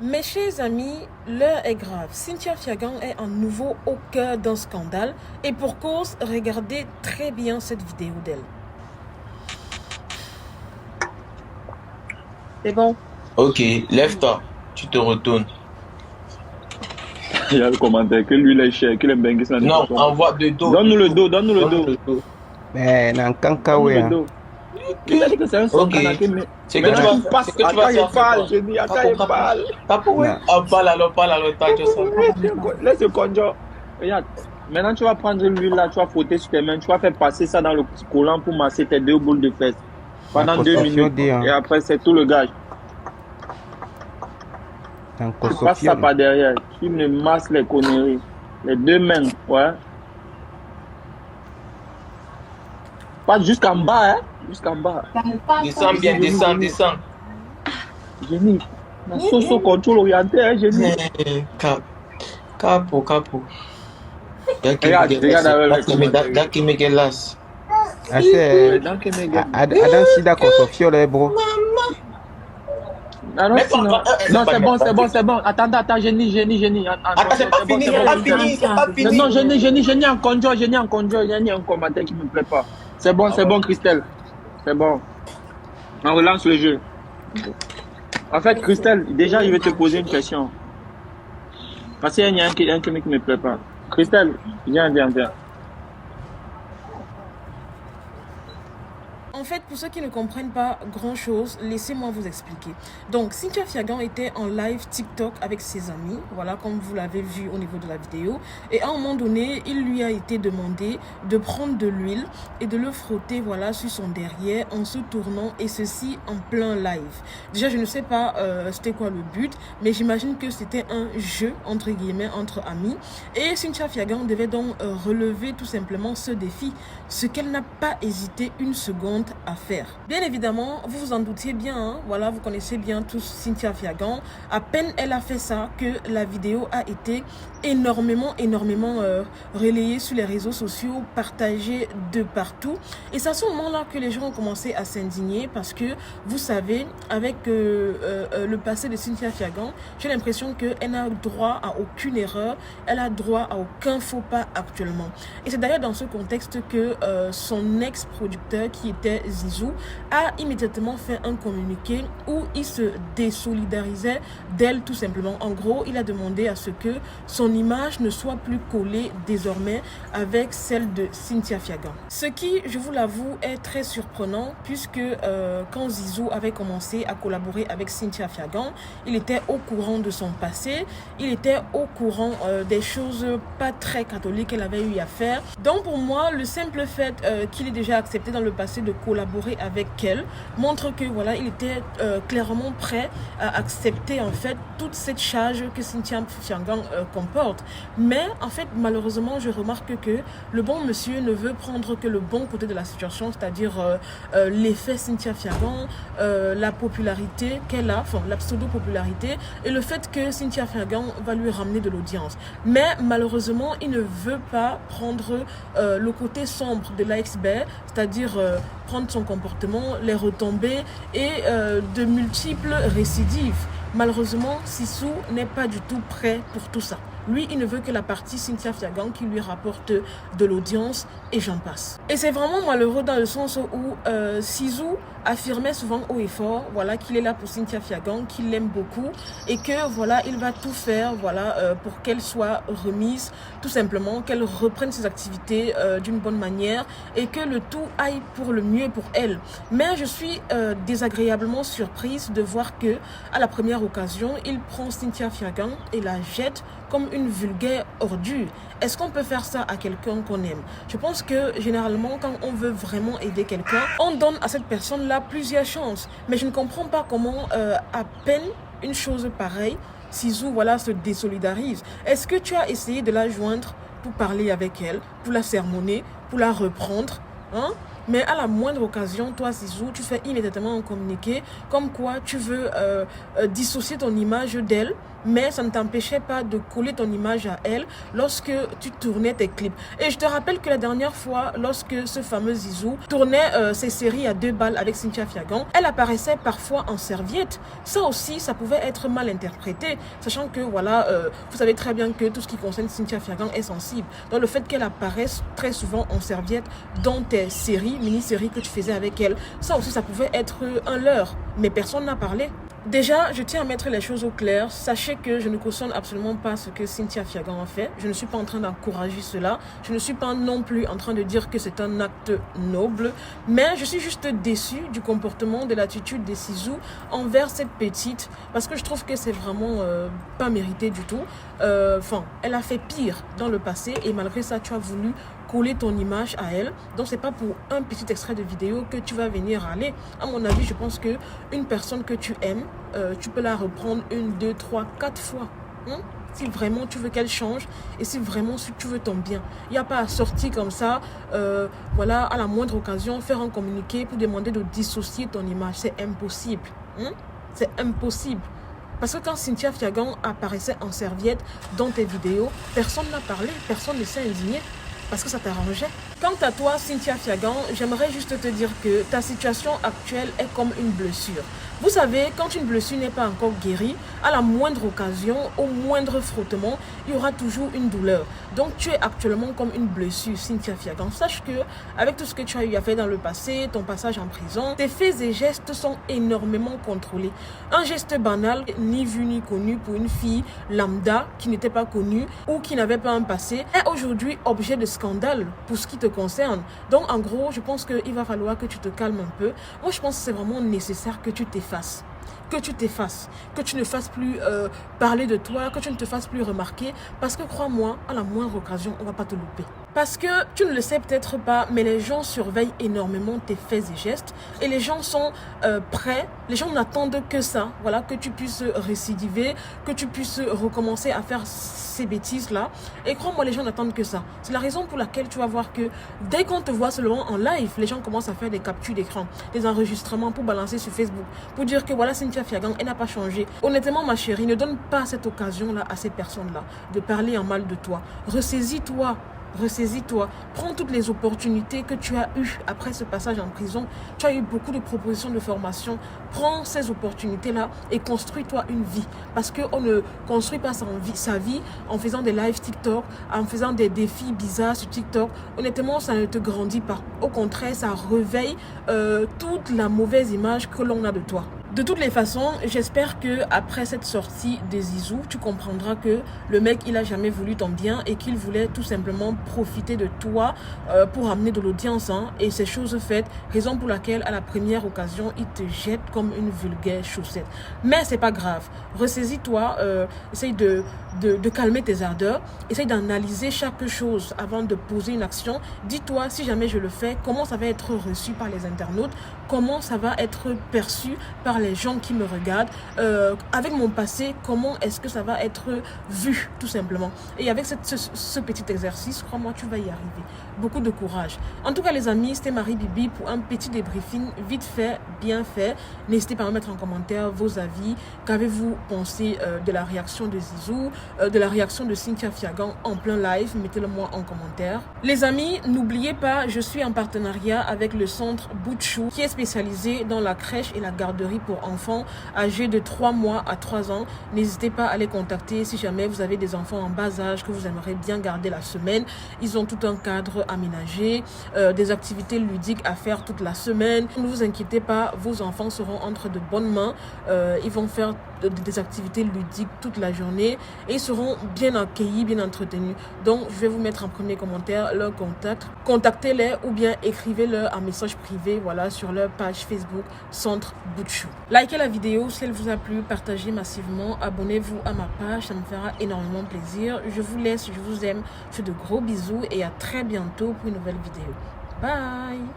Mes chers amis, l'heure est grave. Cynthia Fiagan est à nouveau au cœur d'un scandale et pour cause, regardez très bien cette vidéo d'elle. C'est bon. Ok, lève-toi, tu te retournes. Il y a le commentaire que lui, il est cher, qu'il aime bien que ça. Non, envoie de dos. Donne-nous le dos, donne-nous le dos. Mais dans Kanka, Donne-nous oui. le dos. Il a dit que c'est un son kanaké, mais... C'est que tu vas passe, c'est que tu attends, vas il faire parle, je dis, attends, il parle. parle alors, t'as déjà ça. Laisse le conjo. Regarde, maintenant tu vas prendre l'huile là, tu vas frotter sur tes mains, tu vas faire passer ça dans le petit collant pour masser tes 2 boules de fesses. Pendant 2 minutes. Et après, c'est tout le gage. Tu passes ça par derrière. Tu ne masses les conneries. Les 2 mains, ouais. Pas jusqu'en bas, hein. Jusqu'en bas. Descends bien, descends. Génie. La sauce au contrôle orienté, hein, génie. Capo. Regarde avec le Daki Megelas. C'est Adam Sida Kosofio, là, bro. Non, c'est bon. Attends, génie. Attends, c'est pas fini. Non, génie en conjo, génie en commentaire qui me plaît pas. C'est bon, Christelle. C'est bon. On relance le jeu. En fait, Christelle, déjà, je vais te poser une question. Parce qu'il y a un qui ne me plaît pas. Christelle, viens. En fait, pour ceux qui ne comprennent pas grand-chose, laissez-moi vous expliquer. Donc, Cynthia Fiagan était en live TikTok avec ses amis, voilà, comme vous l'avez vu au niveau de la vidéo. Et à un moment donné, il lui a été demandé de prendre de l'huile et de le frotter, voilà, sur son derrière en se tournant, et ceci en plein live. Déjà, je ne sais pas c'était quoi le but, mais j'imagine que c'était un jeu, entre guillemets, entre amis. Et Cynthia Fiagan devait donc relever tout simplement ce défi, ce qu'elle n'a pas hésité une seconde à faire. Bien évidemment, vous vous en doutiez bien, hein? Voilà, vous connaissez bien tous Cynthia Fiagan. À peine elle a fait ça que la vidéo a été énormément relayée sur les réseaux sociaux, partagée de partout. Et c'est à ce moment-là que les gens ont commencé à s'indigner parce que, vous savez, avec le passé de Cynthia Fiagan, j'ai l'impression qu'elle n'a droit à aucune erreur, elle a droit à aucun faux pas actuellement. Et c'est d'ailleurs dans ce contexte que son ex-producteur, qui était Zizou, a immédiatement fait un communiqué où il se désolidarisait d'elle tout simplement. En gros, il a demandé à ce que son image ne soit plus collée désormais avec celle de Cynthia Fiagan. Ce qui, je vous l'avoue, est très surprenant puisque quand Zizou avait commencé à collaborer avec Cynthia Fiagan, il était au courant de son passé, il était au courant des choses pas très catholiques qu'elle avait eu à faire. Donc pour moi, le simple fait qu'il ait déjà accepté dans le passé de collaborer avec elle montre que voilà, il était clairement prêt à accepter en fait toute cette charge que Cynthia Fiagan comporte. Mais en fait, malheureusement, je remarque que le bon monsieur ne veut prendre que le bon côté de la situation, c'est-à-dire l'effet Cynthia Fiagan, la popularité qu'elle a, enfin la pseudo-popularité, et le fait que Cynthia Fiagan va lui ramener de l'audience. Mais malheureusement, il ne veut pas prendre le côté sombre de l'iceberg, c'est-à-dire prendre son comportement, les retombées et de multiples récidives. Malheureusement, Sissou n'est pas du tout prêt pour tout ça. Lui, il ne veut que la partie Cynthia Fiagan qui lui rapporte de l'audience et j'en passe. Et c'est vraiment malheureux dans le sens où Sissou affirmait souvent haut et fort, voilà, qu'il est là pour Cynthia Fiagan, qu'il l'aime beaucoup et que voilà, il va tout faire, voilà, pour qu'elle soit remise, tout simplement, qu'elle reprenne ses activités d'une bonne manière et que le tout aille pour le mieux pour elle. Mais je suis désagréablement surprise de voir que à la première occasion, il prend Cynthia Fiagan et la jette comme une vulgaire ordure. Est-ce qu'on peut faire ça à quelqu'un qu'on aime? Je pense que généralement, quand on veut vraiment aider quelqu'un, on donne à cette personne-là plusieurs chances. Mais je ne comprends pas comment à peine une chose pareille, Zizou, voilà, se désolidarise. Est-ce que tu as essayé de la joindre pour parler avec elle, pour la sermonner, pour la reprendre, hein? Mais à la moindre occasion, toi Zizou, tu fais immédiatement un communiqué comme quoi tu veux dissocier ton image d'elle, mais ça ne t'empêchait pas de coller ton image à elle lorsque tu tournais tes clips. Et je te rappelle que la dernière fois, lorsque ce fameux Zizou tournait ses séries à 2 balles avec Cynthia Fiagan, elle apparaissait parfois en serviette. Ça aussi, ça pouvait être mal interprété, sachant que voilà, vous savez très bien que tout ce qui concerne Cynthia Fiagan est sensible. Donc le fait qu'elle apparaisse très souvent en serviette dans tes séries, mini-séries que tu faisais avec elle, ça aussi, ça pouvait être un leurre, mais personne n'a parlé. Déjà, je tiens à mettre les choses au clair. Sachez que je ne cautionne absolument pas ce que Cynthia Fiagan a fait. Je ne suis pas en train d'encourager cela. Je ne suis pas non plus en train de dire que c'est un acte noble. Mais je suis juste déçue du comportement, de l'attitude des Zizou envers cette petite. Parce que je trouve que c'est vraiment pas mérité du tout. Enfin, elle a fait pire dans le passé. Et malgré ça, tu as voulu coller ton image à elle. Donc c'est pas pour un petit extrait de vidéo que tu vas venir aller. À mon avis, je pense que une personne que tu aimes, tu peux la reprendre 1, 2, 3, 4 fois. Si vraiment tu veux qu'elle change et si vraiment tu veux ton bien. Il n'y a pas à sortir comme ça, voilà, à la moindre occasion, faire un communiqué pour demander de dissocier ton image. C'est impossible. C'est impossible. Parce que quand Cynthia Fiagan apparaissait en serviette dans tes vidéos, personne n'a parlé, personne ne s'est indigné. Parce que ça t'arrangeait. Quant à toi, Cynthia Fiagan, j'aimerais juste te dire que ta situation actuelle est comme une blessure. Vous savez, quand une blessure n'est pas encore guérie, à la moindre occasion, au moindre frottement, il y aura toujours une douleur. Donc tu es actuellement comme une blessure, Cynthia Fiagan. Sache que avec tout ce que tu as eu à faire dans le passé, ton passage en prison, tes faits et gestes sont énormément contrôlés. Un geste banal, ni vu ni connu pour une fille lambda qui n'était pas connue ou qui n'avait pas un passé, est aujourd'hui objet de scandale pour ce qui te concerne. Donc en gros, je pense qu'il va falloir que tu te calmes un peu. Moi, je pense que c'est vraiment nécessaire que tu t'effaces. Que tu t'effaces, que tu ne fasses plus parler de toi, que tu ne te fasses plus remarquer, parce que crois-moi, à la moindre occasion, on ne va pas te louper. Parce que tu ne le sais peut-être pas, mais les gens surveillent énormément tes faits et gestes, et les gens sont prêts, les gens n'attendent que ça, voilà, que tu puisses récidiver, que tu puisses recommencer à faire ces bêtises-là, et crois-moi, les gens n'attendent que ça. C'est la raison pour laquelle tu vas voir que dès qu'on te voit seulement en live, les gens commencent à faire des captures d'écran, des enregistrements pour balancer sur Facebook, pour dire que voilà, Cynthia Fiagan, elle n'a pas changé. Honnêtement, ma chérie, ne donne pas cette occasion-là à ces personnes-là de parler en mal de toi. Ressaisis-toi. Ressaisis-toi, prends toutes les opportunités que tu as eues après ce passage en prison. Tu as eu beaucoup de propositions de formation. Prends ces opportunités-là et construis-toi une vie. Parce qu'on ne construit pas sa vie en faisant des lives TikTok, en faisant des défis bizarres sur TikTok. Honnêtement, ça ne te grandit pas. Au contraire, ça réveille toute la mauvaise image que l'on a de toi. De toutes les façons, j'espère que après cette sortie des Zizou, tu comprendras que le mec, il a jamais voulu ton bien et qu'il voulait tout simplement profiter de toi pour amener de l'audience. Et ces choses faites, raison pour laquelle à la première occasion, il te jette comme une vulgaire chaussette. Mais c'est pas grave. Ressaisis-toi, essaye de calmer tes ardeurs, essaye d'analyser chaque chose avant de poser une action. Dis-toi, si jamais je le fais, comment ça va être reçu par les internautes, comment ça va être perçu par les gens qui me regardent, avec mon passé, comment est-ce que ça va être vu, tout simplement. Et avec ce petit exercice, crois-moi, tu vas y arriver. Beaucoup de courage. En tout cas, les amis, c'était Marie Bibi pour un petit débriefing vite fait, bien fait. N'hésitez pas à mettre en commentaire vos avis. Qu'avez-vous pensé de la réaction de Zizou, de la réaction de Cynthia Fiagan en plein live? Mettez-le moi en commentaire. Les amis, n'oubliez pas, je suis en partenariat avec le centre Boutchou, qui est spécialisé dans la crèche et la garderie pour enfants âgés de 3 mois à 3 ans. N'hésitez pas à les contacter si jamais vous avez des enfants en bas âge que vous aimeriez bien garder la semaine. Ils ont tout un cadre aménagé, des activités ludiques à faire toute la semaine. Ne vous inquiétez pas, vos enfants seront entre de bonnes mains. Ils vont faire des activités ludiques toute la journée et ils seront bien accueillis, bien entretenus. Donc, je vais vous mettre en premier commentaire leur contact. Contactez-les ou bien écrivez-leur un message privé, voilà, sur leur page Facebook Centre Boutchou. Likez la vidéo si elle vous a plu, partagez massivement, abonnez-vous à ma page, ça me fera énormément plaisir. Je vous laisse, je vous aime, je fais de gros bisous et à très bientôt pour une nouvelle vidéo. Bye!